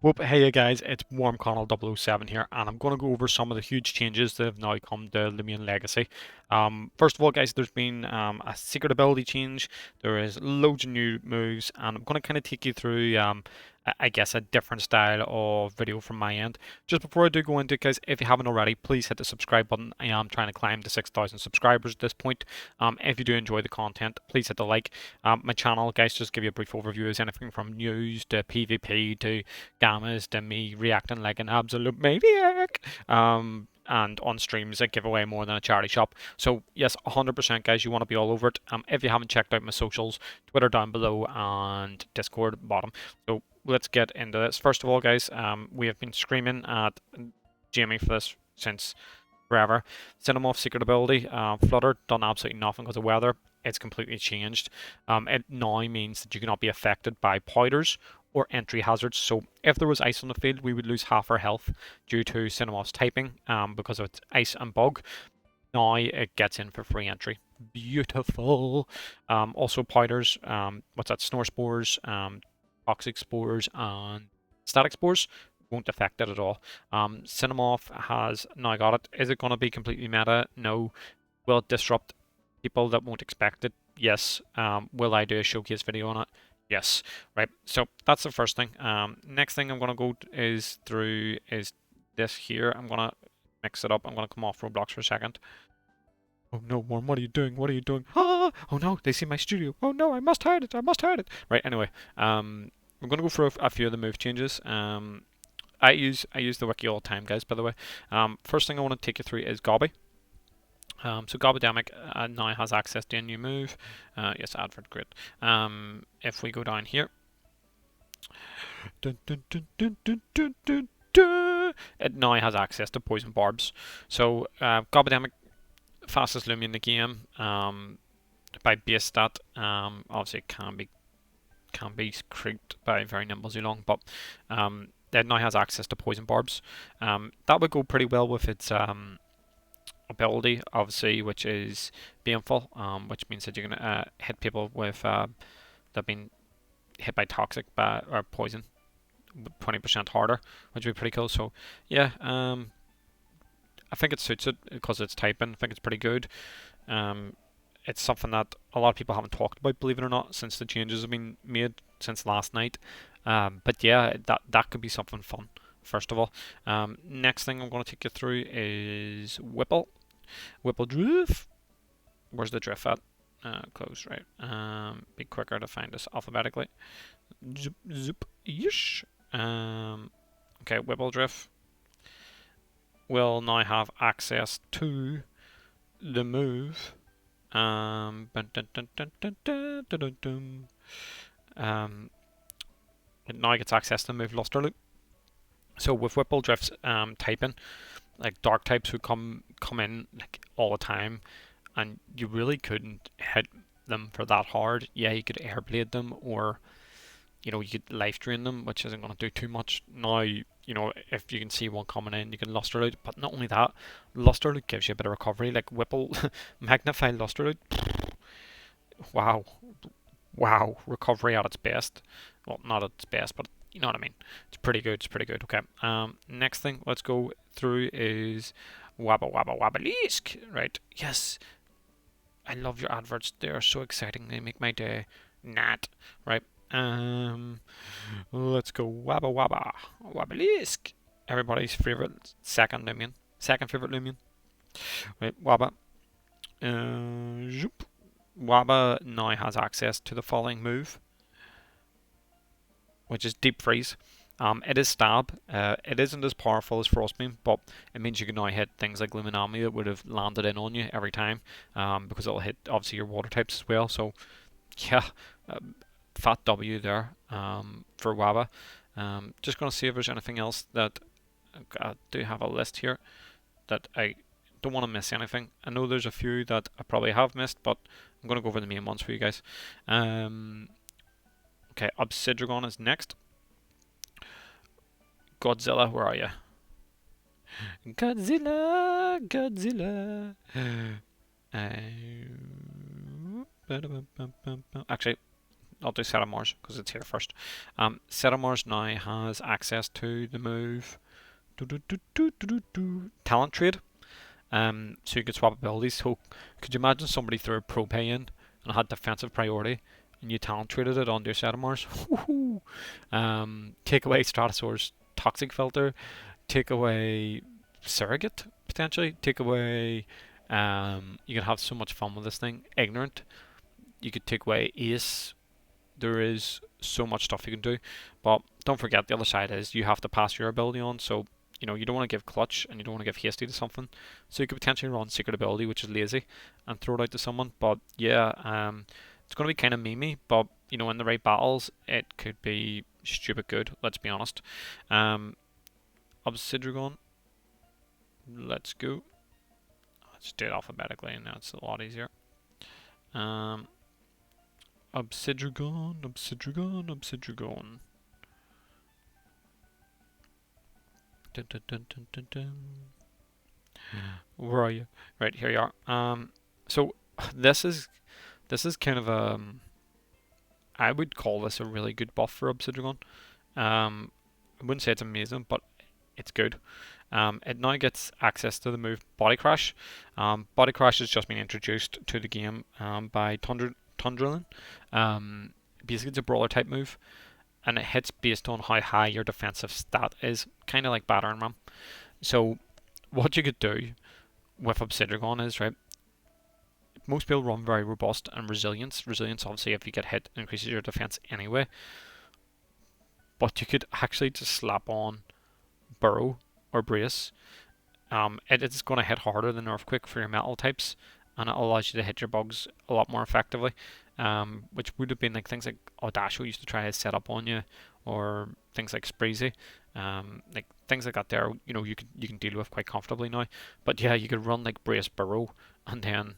Whoop, hey you guys, it's Warm Connell 007 here, and I'm going to go over some of the huge changes that have now come to Loomian Legacy. First of all, guys, there's been a secret ability change. There is loads of new moves, and I'm going to kind of take you through, I guess, a different style of video from my end. Just before I do go into it, guys, if you haven't already, please hit the subscribe button. I am trying to climb to 6,000 subscribers at this point. If you do enjoy the content, please hit the like. My channel, guys, just give you a brief overview, is anything from news to PvP to gammas to me reacting like an absolute maniac. And on streams, I give away more than a charity shop. So yes, 100% guys, you want to be all over it. If you haven't checked out my socials, Twitter down below and Discord at the bottom. So let's get into this. First of all, guys, we have been screaming at Jamie for this since forever. Cinemoff secret ability, Flutter, done absolutely nothing because of weather. It's completely changed. It now means that you cannot be affected by powders or entry hazards. So if there was ice on the field, we would lose half our health due to Cinemoff's typing because of its ice and bug. Now it gets in for free entry. Beautiful. Also powders, what's that? Snore spores, toxic spores, and static spores won't affect it at all. Cinemoff has now got it. Is it going to be completely meta? No. Will it disrupt people that won't expect it? Yes. Will I do a showcase video on it? Yes. Right. So that's the first thing. Next thing I'm going to go through is this here. I'm going to mix it up. I'm going to come off Roblox for a second. Oh no, Worm, what are you doing? What are you doing? Ah! Oh no, they see my studio. Oh no, I must hide it. I must hide it. Right. Anyway, we're going to go through a few of the move changes. I use the wiki all the time, guys, by the way. First thing I want to take you through is Gabbi. So Gabidemic now has access to a new move. Yes, advert, great. If we go down here, it now has access to poison barbs. So Gabidemic, fastest Loomian in the game. By base stat, obviously it can be creeped by very nimble Zulong, but it now has access to poison barbs. That would go pretty well with its ability, obviously, which is baneful, which means that you're gonna hit people with that've been hit by toxic or poison 20% harder, which would be pretty cool. So yeah, I think it suits it because it's typing. I think it's pretty good. It's something that a lot of people haven't talked about, believe it or not, since the changes have been made since last night. But yeah, that could be something fun. First of all, next thing I'm going to take you through is Whipple. Whipple drift. Where's the drift at? Close, right. Be quicker to find us alphabetically. Zoop, zoop, yeesh. Okay, Whipple drift will now have access to the move. It now gets access to the move Luster Loop. So with Whipple Drift's typing, like dark types would come in like all the time, and you really couldn't hit them for that hard. Yeah, you could airblade them, or you could life drain them, which isn't going to do too much. Now, if you can see one coming in, you can Luster Loot. But not only that, Luster Loot gives you a bit of recovery. Like Whipple, Magnify Luster Loot. Wow, wow, recovery at its best. Well, not at its best, but you know what I mean. It's pretty good. It's pretty good. Okay. Next thing, let's go through is Waba Waba Wabalisk. Right. Yes. I love your adverts. They are so exciting. They make my day. Nat. Right. Let's go Waba Waba Wabalisk. Everybody's favorite second Loomian. Second favorite Loomian. Right. Waba. Zoop. Waba now has access to the following move, which is Deep Freeze. It is stab. It isn't as powerful as Frostbeam, but it means you can now hit things like Luminami that would have landed in on you every time, because it'll hit obviously your water types as well. So yeah, fat W there for Waba. Just gonna see if there's anything else that I do have a list here that I don't want to miss anything. I know there's a few that I probably have missed, but I'm gonna go over the main ones for you guys. Okay, Obsidian is next. Godzilla, where are you? Godzilla, Godzilla. Actually, I'll do Sara Mars because it's here first. Sara Mars now has access to the move talent trade. So you could swap abilities. So could you imagine somebody threw a pro pay in and had defensive priority, and you talent traded it onto your Sara Mars? Take away Stratosaur's toxic filter. Take away surrogate potentially. Take away. You can have so much fun with this thing. Ignorant. You could take away Ace. There is so much stuff you can do, but don't forget the other side is you have to pass your ability on. So you know you don't want to give clutch and you don't want to give hasty to something. So you could potentially run secret ability, which is lazy, and throw it out to someone. But yeah, it's going to be kind of memey. But you know, in the right battles, it could be stupid good. Let's be honest. Obsidian. Let's go. Let's do it alphabetically, and that's a lot easier. Obsidian. Dun, dun, dun, dun, dun, dun. Where are you? Right, here you are. So this is kind of I would call this a really good buff for Obsidian. I wouldn't say it's amazing, but it's good. It now gets access to the move Body Crash. Body Crash has just been introduced to the game by Tundrelin. Basically, it's a brawler type move, and it hits based on how high your defensive stat is, kind of like Battering Ram. So, what you could do with Obsidian is, right, most people run very robust and resilience. Resilience, obviously, if you get hit, increases your defense anyway. But you could actually just slap on Burrow or Brace. It is going to hit harder than Earthquake for your metal types, and it allows you to hit your bugs a lot more effectively. Which would have been like things like Audacio used to try to set up on you, or things like Spreezy, like things like that. There, you know, you can deal with quite comfortably now. But yeah, you could run like Brace Burrow, and then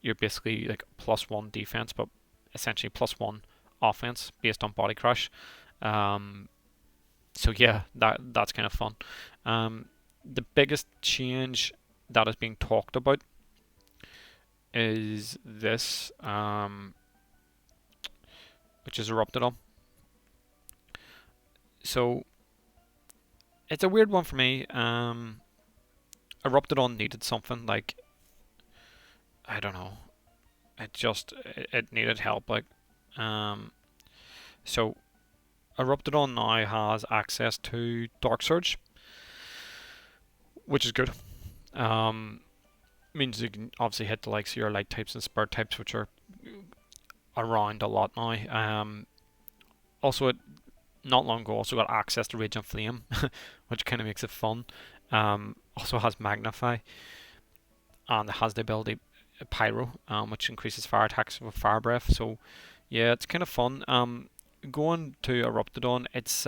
you're basically like +1 defense, but essentially +1 offense based on Body Crash. So yeah, that's kind of fun. The biggest change that is being talked about is this, which is Eruption. So it's a weird one for me. Eruption needed something like, I don't know. It needed help. Like, so Eruption now has access to Dark Surge, which is good. Means you can obviously hit the likes of your light types and spirit types, which are around a lot now. Also, it not long ago also got access to Rage and Flame, which kind of makes it fun. Also has Magnify, and it has the ability Pyro, which increases fire attacks with Fire Breath. So yeah, it's kind of fun. Going to Eruption, it's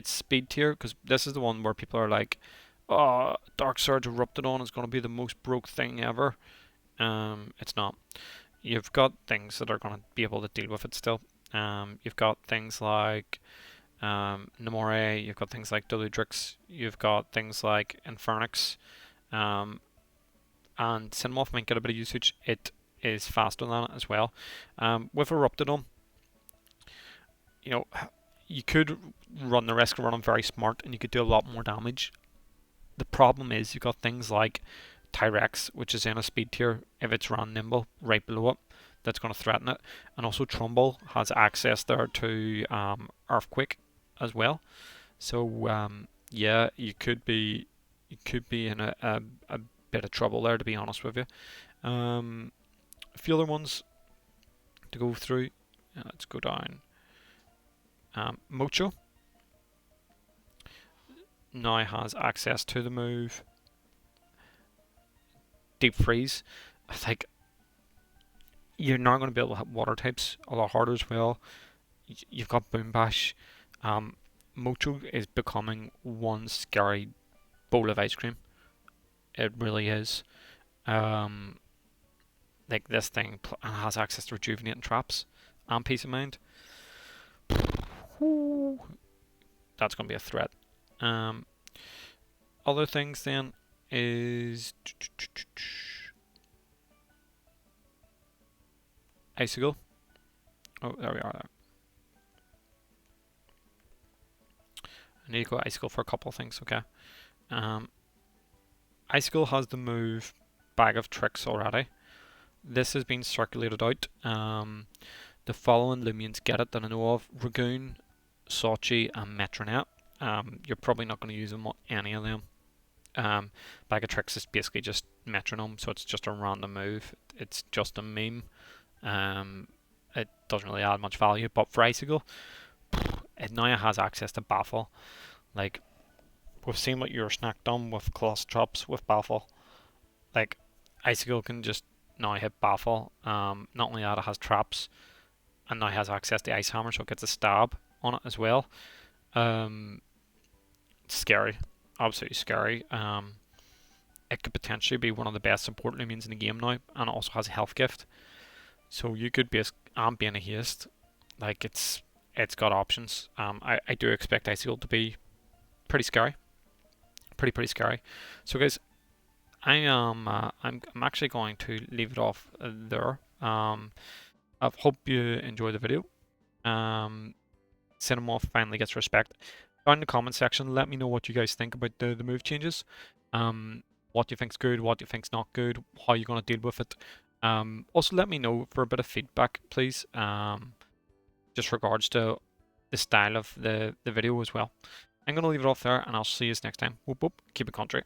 speed tier, because this is the one where people are like, oh, Dark Surge Eruption is going to be the most broke thing ever. It's not. You've got things that are going to be able to deal with it still. You've got things like Namore, you've got things like Deludrix, you've got things like Infernix, and Cinemoth might get a bit of usage. It is faster than it as well. With Eruption, you know, you could run the risk of running very smart and you could do a lot more damage. The problem is you've got things like Tyrex, which is in a speed tier if it's run nimble right below it, that's going to threaten it. And also Trumbull has access there to Earthquake as well. So yeah, you could be in a bit of trouble there, to be honest with you. A few other ones to go through. Let's go down. Mocho now has access to the move Deep Freeze. I think you're not going to be able to hit water types a lot harder as well. You've got Boom Bash. Mocho is becoming one scary bowl of ice cream. It really is. Like this thing has access to rejuvenating traps and peace of mind. That's going to be a threat. Other things then is Icicle, Oh, there we are there. I need to go Icicle for a couple of things, okay. Icicle has the move Bag of Tricks already. This has been circulated out. The following Loomians get it that I know of: Ragoon, Sochi, and Metronet. You're probably not going to use them on any of them. Bag of Tricks is basically just metronome, so it's just a random move. It's just a meme. It doesn't really add much value. But for Icicle, it now has access to Baffle. Like, we've seen what your snack done with Colossal Traps with Baffle. Like, Icicle can just now hit Baffle. Not only that, it has traps, and now has access to Ice Hammer, so it gets a stab on it as well. Scary, absolutely scary. It could potentially be one of the best support Loomians in the game now, and it also has a health gift. So you could be being a haste. Like, it's got options. I do expect Icicle to be pretty scary, pretty scary. So guys, I'm actually going to leave it off there. I hope you enjoy the video. Cinemorph finally gets respect. Down in the comment section, let me know what you guys think about the move changes. What you think's good, what you think's not good, how you're gonna deal with it. Also let me know for a bit of feedback, please. Just regards to the style of the video as well. I'm gonna leave it off there, and I'll see you next time. Whoop whoop, keep it country.